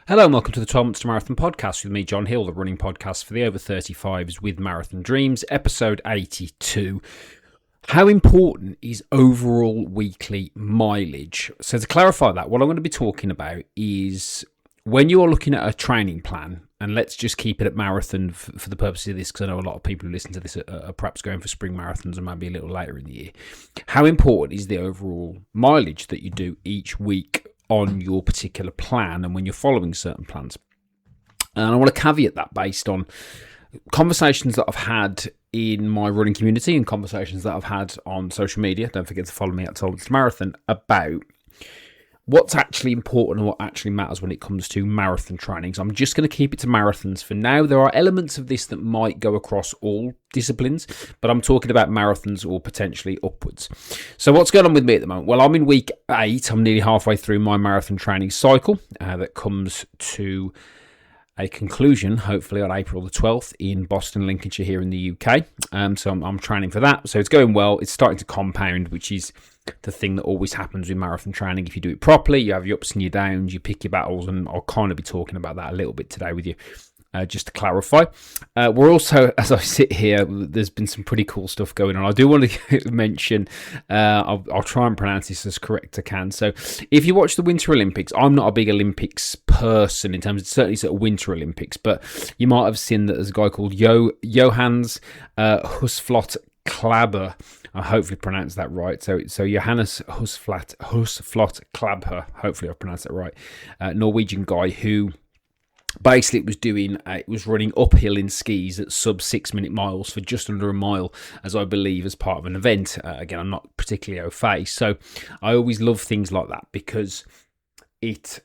Hello and welcome to the 12 Months to Marathon podcast with me, John Hill, the running podcast for the over 35s with Marathon Dreams, episode 82. How important is overall weekly mileage? So to clarify that, what I'm going to be talking about is when you're looking at a training plan, and let's just keep it at marathon for the purposes of this, because I know a lot of people who listen to this are perhaps going for spring marathons and maybe a little later in the year. How important is the overall mileage that you do each week on your particular plan and when you're following certain plans? And I want to caveat that based on conversations that I've had in my running community and conversations that I've had on social media. Don't forget to follow me at 12 Months Marathon about what's actually important and what actually matters when it comes to marathon training. So I'm just going to keep it to marathons for now. There are elements of this that might go across all disciplines, but I'm talking about marathons or potentially upwards. So what's going on with me at the moment? Well, I'm in week 8. I'm nearly halfway through my marathon training cycle that comes to a conclusion, hopefully on April the 12th in Boston, Lincolnshire here in the UK. So I'm training for that. So it's going well. It's starting to compound, which is the thing that always happens with marathon training. If you do it properly, you have your ups and your downs, you pick your battles, and I'll kind of be talking about that a little bit today with you. Just to clarify, we're also, as I sit here, there's been some pretty cool stuff going on. I do want to mention, I'll try and pronounce this as correct as I can. So if you watch the Winter Olympics, I'm not a big Olympics person in terms of certainly sort of Winter Olympics, but you might have seen that there's a guy called Johannes Husflot Klabber. I hopefully pronounced that right. So Johannes Husflot Klabber, hopefully I pronounced that right. Norwegian guy who basically it was running uphill in skis at sub 6 minute miles for just under a mile, as I believe, as part of an event. Again, I'm not particularly au fait, so I always love things like that because it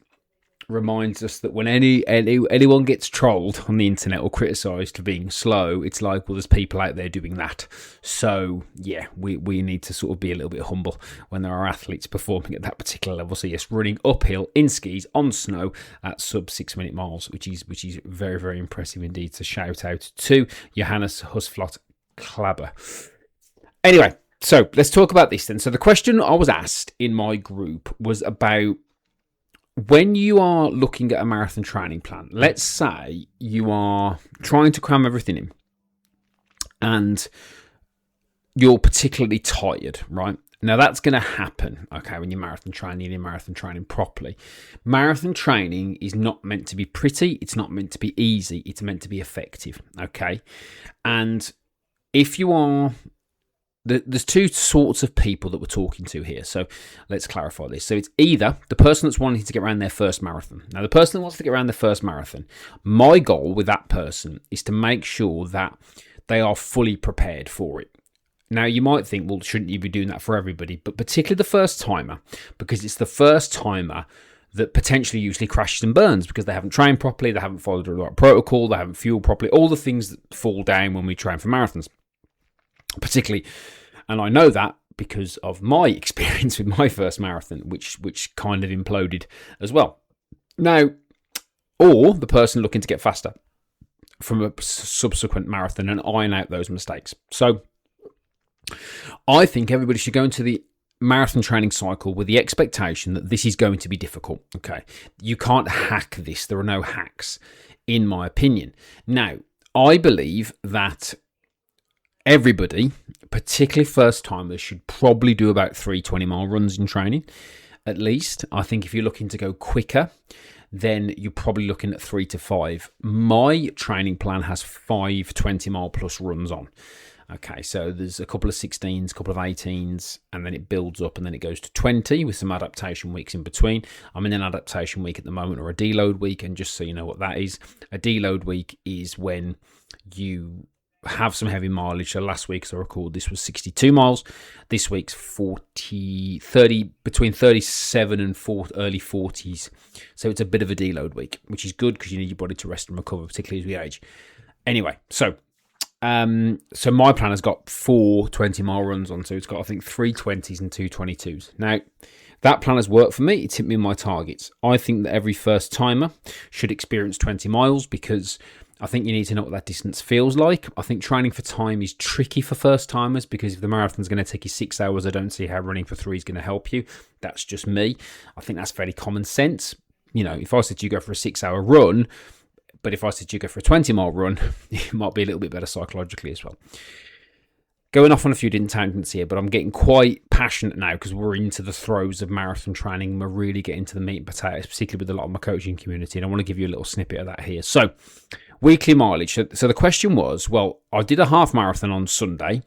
reminds us that when anyone gets trolled on the internet or criticised for being slow, it's like, well, there's people out there doing that. So yeah, we need to sort of be a little bit humble when there are athletes performing at that particular level. So yes, running uphill in skis on snow at sub 6 minute miles, which is very, very impressive indeed. So shout out to Johannes Husflot Klabber. Anyway, so let's talk about this then. So the question I was asked in my group was about when you are looking at a marathon training plan. Let's say you are trying to cram everything in and you're particularly tired, right? Now that's going to happen, okay, when you're marathon training properly. Marathon training is not meant to be pretty. It's not meant to be easy. It's meant to be effective, okay? And if you are... There's two sorts of people that we're talking to here, so let's clarify this. So it's either the person that's wanting to get around their first marathon. Now, the person that wants to get around their first marathon, my goal with that person is to make sure that they are fully prepared for it. Now, you might think, well, shouldn't you be doing that for everybody? But particularly the first timer, because it's the first timer that potentially usually crashes and burns because they haven't trained properly, they haven't followed the right protocol, they haven't fueled properly, all the things that fall down when we train for marathons. Particularly, and I know that because of my experience with my first marathon, which kind of imploded as well. Now, or the person looking to get faster from a subsequent marathon and iron out those mistakes. So I think everybody should go into the marathon training cycle with the expectation that this is going to be difficult. Okay, you can't hack this. There are no hacks, in my opinion. Now, I believe that everybody, particularly first timers, should probably do about 3 20-mile runs in training, at least. I think if you're looking to go quicker, then you're probably looking at 3 to 5. My training plan has 5 20-mile plus runs on. Okay, so there's a couple of 16s, a couple of 18s, and then it builds up and then it goes to 20 with some adaptation weeks in between. I'm in an adaptation week at the moment, or a deload week, and just so you know what that is, a deload week is when you have some heavy mileage. So last week, as I recall, this was 62 miles. This week's 30, between 37 and early 40s. So it's a bit of a deload week, which is good because you need your body to rest and recover, particularly as we age. Anyway, so my plan has got 4 20-mile runs on. So it's got, I think, 3 20s and 2 22s. Now, that plan has worked for me. It's hit me in my targets. I think that every first timer should experience 20 miles because I think you need to know what that distance feels like. I think training for time is tricky for first timers because if the marathon's going to take you 6 hours, I don't see how running for 3 is going to help you. That's just me. I think that's fairly common sense. if I said to you go for a 6-hour run, but if I said to you go for a 20-mile run, it might be a little bit better psychologically as well. Going off on a few tangents here, but I'm getting quite passionate now because we're into the throes of marathon training. We're really getting to the meat and potatoes, particularly with a lot of my coaching community, and I want to give you a little snippet of that here. So, weekly mileage. So the question was, well, I did a half marathon on Sunday.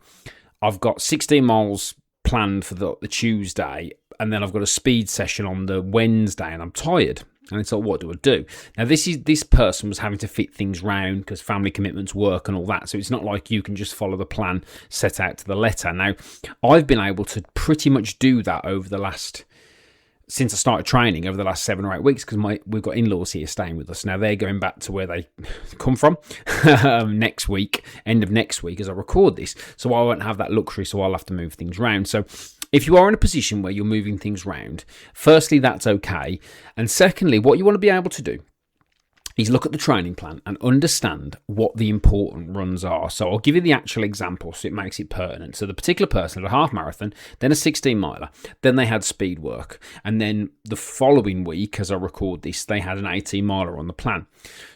I've got 16 miles planned for the Tuesday, and then I've got a speed session on the Wednesday, and I'm tired. And it's like, what do I do? Now, this person was having to fit things round because family commitments, work, and all that. So it's not like you can just follow the plan set out to the letter. Now, I've been able to pretty much do that since I started training over the last 7 or 8 weeks, because we've got in-laws here staying with us. Now, they're going back to where they come from next week, end of next week as I record this. So I won't have that luxury, so I'll have to move things around. So if you are in a position where you're moving things around, firstly, that's okay. And secondly, what you want to be able to do is look at the training plan and understand what the important runs are. So I'll give you the actual example so it makes it pertinent. So the particular person had a half marathon, then a 16 miler, then they had speed work. And then the following week, as I record this, they had an 18 miler on the plan.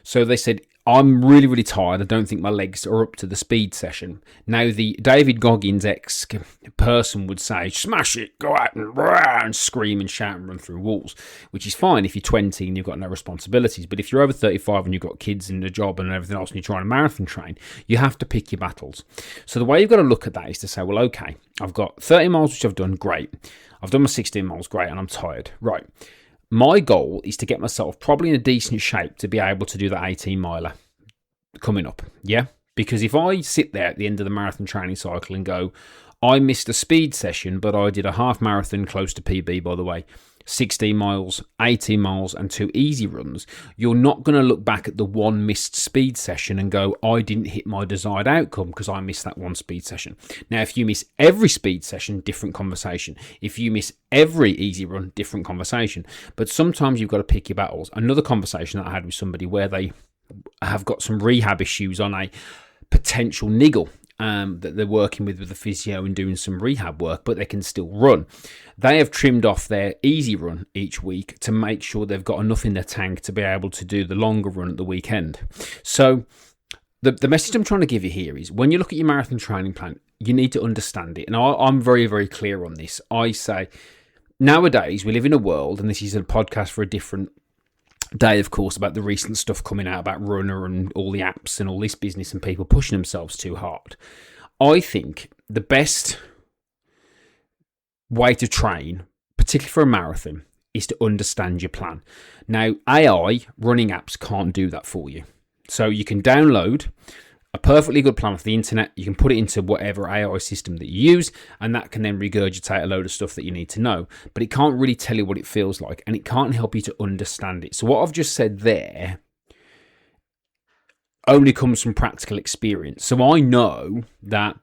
So they said, I'm really, really tired. I don't think my legs are up to the speed session. Now, the David Goggins person would say, smash it, go out and scream and shout and run through walls, which is fine if you're 20 and you've got no responsibilities. But if you're over 35 and you've got kids and a job and everything else and you're trying to marathon train, you have to pick your battles. So the way you've got to look at that is to say, well, okay, I've got 30 miles, which I've done, great. I've done my 16 miles, great, and I'm tired. Right. My goal is to get myself probably in a decent shape to be able to do that 18 miler coming up. Yeah. Because if I sit there at the end of the marathon training cycle and go, I missed a speed session, but I did a half marathon close to PB, by the way, 16 miles, 18 miles, and 2 easy runs, you're not going to look back at the one missed speed session and go, I didn't hit my desired outcome because I missed that one speed session. Now, if you miss every speed session, different conversation. If you miss every easy run, different conversation. But sometimes you've got to pick your battles. Another conversation that I had with somebody where they have got some rehab issues on a potential niggle that they're working with the physio and doing some rehab work, but they can still run. They have trimmed off their easy run each week to make sure they've got enough in their tank to be able to do the longer run at the weekend. So the message I'm trying to give you here is when you look at your marathon training plan, you need to understand it. And I'm very, very clear on this. I say nowadays we live in a world, and this is a podcast for a different day, of course, about the recent stuff coming out about Runner and all the apps and all this business and people pushing themselves too hard. I think the best way to train, particularly for a marathon, is to understand your plan. Now, AI running apps can't do that for you. So you can download a perfectly good plan off the internet, you can put it into whatever AI system that you use, and that can then regurgitate a load of stuff that you need to know. But it can't really tell you what it feels like, and it can't help you to understand it. So what I've just said there only comes from practical experience. So I know that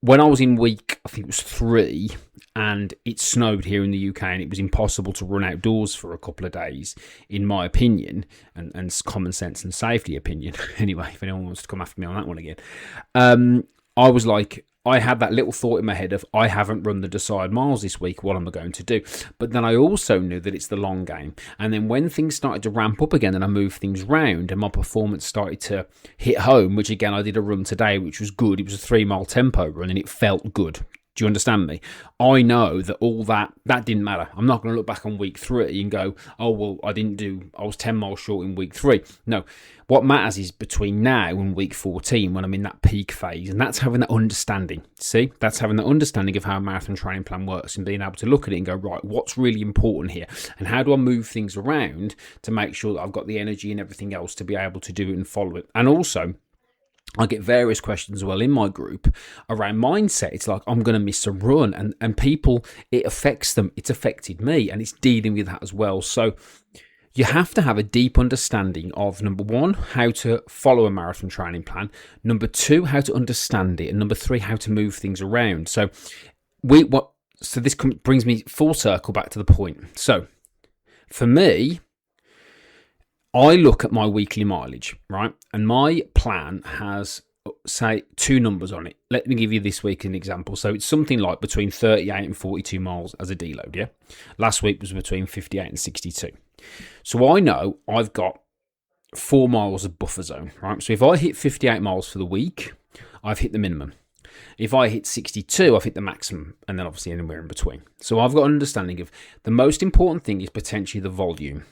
when I was in week, I think it was 3, and it snowed here in the UK, and it was impossible to run outdoors for a couple of days, in my opinion, and common sense and safety opinion. Anyway, if anyone wants to come after me on that one again, I was like, I had that little thought in my head of, I haven't run the desired miles this week, what am I going to do? But then I also knew that it's the long game. And then when things started to ramp up again and I moved things round and my performance started to hit home, which again, I did a run today, which was good. It was a 3-mile tempo run and it felt good. Do you understand me? I know that all that didn't matter. I'm not going to look back on week 3 and go, oh, well, I was 10 miles short in week 3. No, what matters is between now and week 14 when I'm in that peak phase. And that's having that understanding. See, that's having that understanding of how a marathon training plan works and being able to look at it and go, right, what's really important here? And how do I move things around to make sure that I've got the energy and everything else to be able to do it and follow it? And also, I get various questions as well in my group around mindset. It's like, I'm going to miss a run, and people, it affects them. It's affected me, and it's dealing with that as well. So you have to have a deep understanding of, number 1, how to follow a marathon training plan. Number 2, how to understand it. And number 3, how to move things around. So this brings me full circle back to the point. So for me, I look at my weekly mileage, right? And my plan has, say, 2 numbers on it. Let me give you this week an example. So it's something like between 38 and 42 miles as a deload, yeah? Last week was between 58 and 62. So I know I've got 4 miles of buffer zone, right? So if I hit 58 miles for the week, I've hit the minimum. If I hit 62, I've hit the maximum, and then obviously anywhere in between. So I've got an understanding of the most important thing is potentially the volume,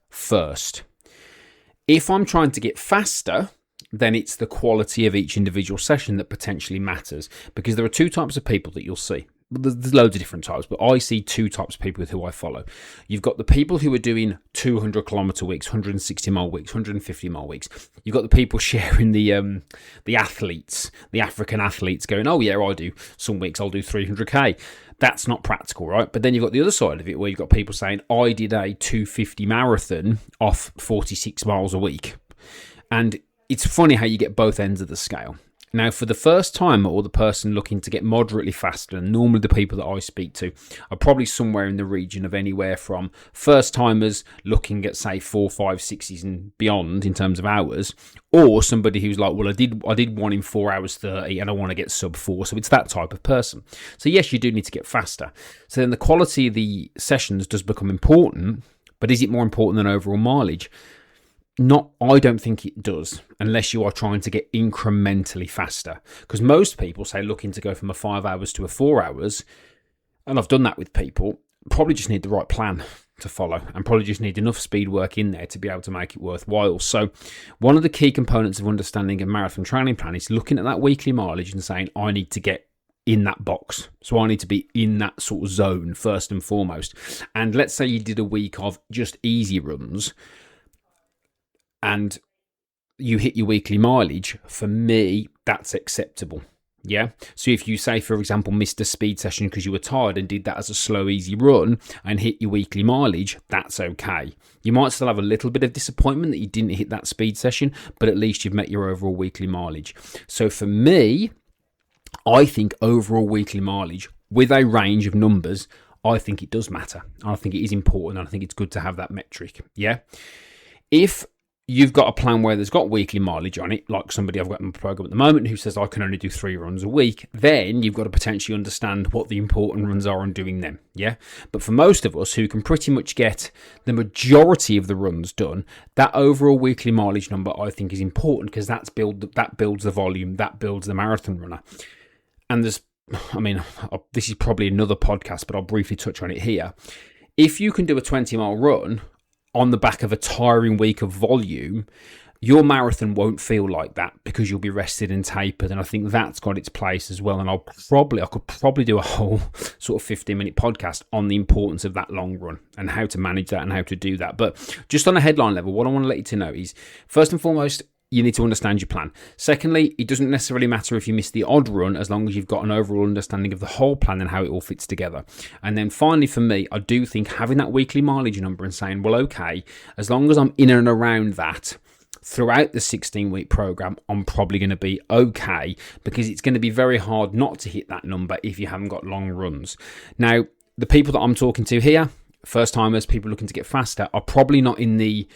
first. If I'm trying to get faster, then it's the quality of each individual session that potentially matters, because there are 2 types of people that you'll see. There's loads of different types, but I see 2 types of people with who I follow. You've got the people who are doing 200 kilometre weeks, 160 mile weeks, 150 mile weeks. You've got the people sharing the athletes, the African athletes going, oh yeah, I do. Some weeks I'll do 300k. That's not practical, right? But then you've got the other side of it where you've got people saying, I did a 250 marathon off 46 miles a week. And it's funny how you get both ends of the scale. Now, for the first time, or the person looking to get moderately faster, and normally the people that I speak to are probably somewhere in the region of anywhere from first timers looking at, say, 4, 5, 6s and beyond in terms of hours, or somebody who's like, well, I did one in 4 hours 30 and I want to get sub 4. So it's that type of person. So yes, you do need to get faster. So then the quality of the sessions does become important, but is it more important than overall mileage? I don't think it does, unless you are trying to get incrementally faster. Because most people say looking to go from a 5 hours to a 4 hours, and I've done that with people, probably just need the right plan to follow, and probably just need enough speed work in there to be able to make it worthwhile. So one of the key components of understanding a marathon training plan is looking at that weekly mileage and saying, I need to get in that box. So I need to be in that sort of zone first and foremost. And let's say you did a week of just easy runs, and you hit your weekly mileage, for me, that's acceptable. Yeah. So if you say, for example, missed a speed session because you were tired and did that as a slow, easy run and hit your weekly mileage, that's okay. You might still have a little bit of disappointment that you didn't hit that speed session, but at least you've met your overall weekly mileage. So for me, I think overall weekly mileage with a range of numbers, I think it does matter. I think it is important. And I think it's good to have that metric. Yeah. If you've got a plan where there's got weekly mileage on it, like somebody I've got in my program at the moment who says I can only do 3 runs a week, then you've got to potentially understand what the important runs are and doing them. Yeah. But for most of us who can pretty much get the majority of the runs done, that overall weekly mileage number I think is important, because that builds the volume, that builds the marathon runner. And this is probably another podcast, but I'll briefly touch on it here. If you can do a 20-mile run on the back of a tiring week of volume, your marathon won't feel like that because you'll be rested and tapered. And I think that's got its place as well. And I could probably do a whole sort of 15-minute podcast on the importance of that long run and how to manage that and how to do that. But just on a headline level, what I want to let you to know is, first and foremost, you need to understand your plan. Secondly, it doesn't necessarily matter if you miss the odd run, as long as you've got an overall understanding of the whole plan and how it all fits together. And then finally, for me, I do think having that weekly mileage number and saying, well, okay, as long as I'm in and around that throughout the 16-week program, I'm probably going to be okay, because it's going to be very hard not to hit that number if you haven't got long runs. Now, the people that I'm talking to here, first timers, people looking to get faster, are probably not in the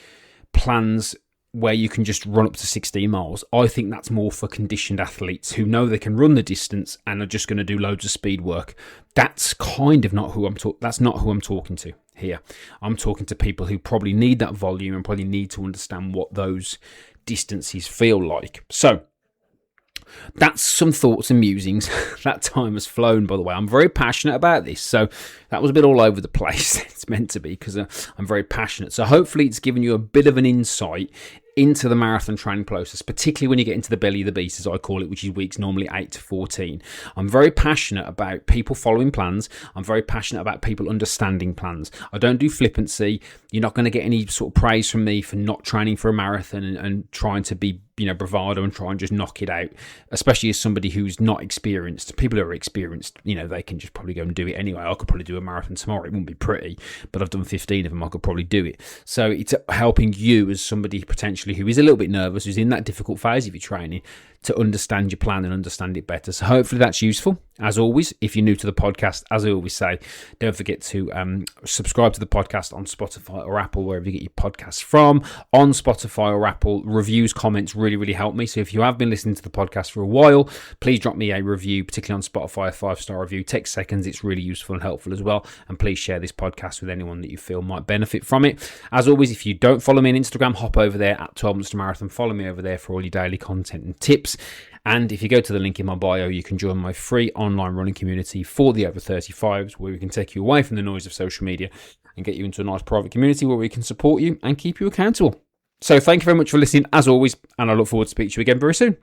plans where you can just run up to 16 miles. I think that's more for conditioned athletes who know they can run the distance and are just going to do loads of speed work. That's kind of not who that's not who I'm talking to here. I'm talking to people who probably need that volume and probably need to understand what those distances feel like. So that's some thoughts and musings. That time has flown, by the way. I'm very passionate about this, so that was a bit all over the place. It's meant to be, because I'm very passionate. So hopefully it's given you a bit of an insight into the marathon training process, particularly when you get into the belly of the beast, as I call it, which is weeks normally 8 to 14. I'm very passionate about people following plans. I'm very passionate about people understanding plans. I don't do flippancy. You're not going to get any sort of praise from me for not training for a marathon and trying to be, bravado and try and just knock it out, especially as somebody who's not experienced. People who are experienced, they can just probably go and do it anyway. I could probably do a marathon tomorrow. It wouldn't be pretty, but I've done 15 of them. I could probably do it. So it's helping you as somebody potentially who is a little bit nervous, who's in that difficult phase of your training, to understand your plan and understand it better. So hopefully that's useful. As always, if you're new to the podcast, as I always say, don't forget to subscribe to the podcast on Spotify or Apple, wherever you get your podcasts from. On Spotify or Apple, reviews, comments really, really help me. So if you have been listening to the podcast for a while, please drop me a review, particularly on Spotify, a 5-star review. It takes seconds. It's really useful and helpful as well. And please share this podcast with anyone that you feel might benefit from it. As always, if you don't follow me on Instagram, hop over there at 12 Months to Marathon. Follow me over there for all your daily content and tips. And if you go to the link in my bio, you can join my free online running community for the over 35s, where we can take you away from the noise of social media and get you into a nice private community where we can support you and keep you accountable. So thank you very much for listening, as always, and I look forward to speaking to you again very soon.